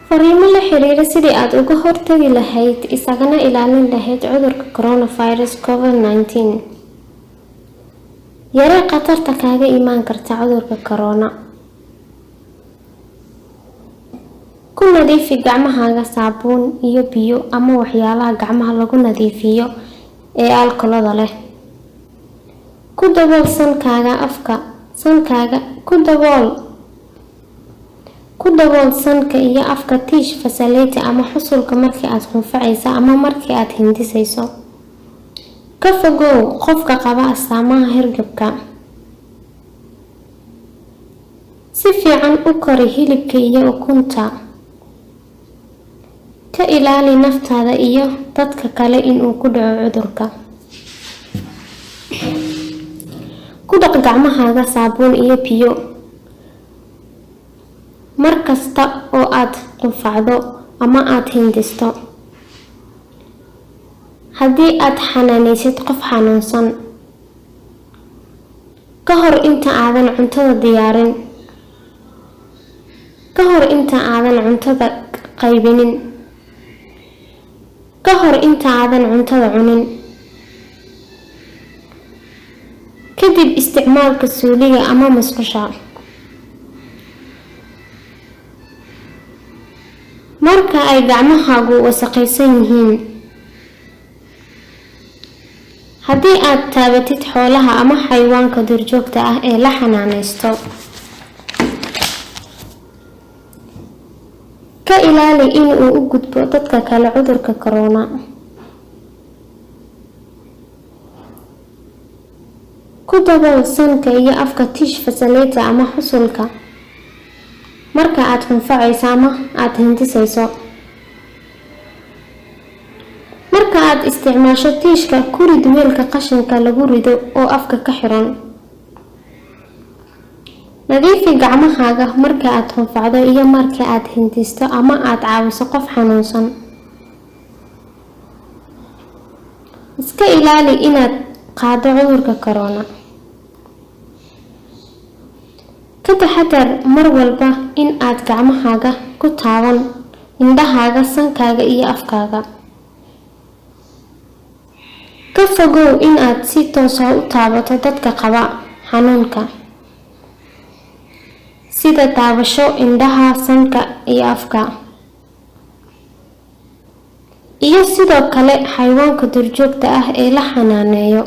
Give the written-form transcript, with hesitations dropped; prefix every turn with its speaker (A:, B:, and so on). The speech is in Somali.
A: fariimo la xiriira sidii aad uga hortagi lahayd isagana ilaalin lahayd cudurka coronavirus COVID-19. yaree khatarta kaaga imaan karta cudurka corona. ku nadiifi gacmahaaga saabuun iyo biyo ama waxyaalaha gacmaha lagu nadiifiyo ee alkoolada leh. ku dabool sankaaga ku dabool sanka iyo afka tiish fasaleyta ama xusulka markii aad qunfacayso ama markii aad hindisayso. ka fogow qofka qaba astaamaha hargabka. si fiican u kori hilibka iyo ukunta. ka ilaali naftaada iyo dadka kale inuu ku dhaco cudurka. ku dhaq gacmahaaga saabuun iyo biyo markasta oo aad qunfacdo ama aad hindisto. haddii aad xanaanaysid qof xanuunsan, ka hor inta aadan cuntada diyaarin, ka hor inta aadan cuntada qaybinin, ka hor inta aadan cuntada cunin, kadib isticmaalka suuliga ama musqusha. marka ay gacmahaagu wasakhaysan yihiin, haddii aad taabatid xoolaha ama xayawaanka duurjoogta ah ee la xanaanaysto, ka ilaali in uu u gudbo dadka kale cudurka corona. ku dabool sanka iyo afka tiish fasaleyta ama xusulka marka aad qunfacayso ama aad hindisayso. marka aad isticmaasho tiishka, ku rid weelka qashinka lagu rido oo afka ka xiran. nadiifi gacmahaaga marka aad qunfacdo iyo marka aad hindisto ama aad caawiso qof xanuunsan. iska ilaali inaad qaado cudurka corona. ka taxadar mar walba in aad gacmahaaga ku taaban indhahaaga, sankaaga iyo afkaaga. ka fogow in aad si toos ah u taabato dadka qaba xanuunka, sida taabasho indhaha, sanka iyo afka, iyo sidoo kale xayawaanka duurjoogta ah ee la xanaaneeyo.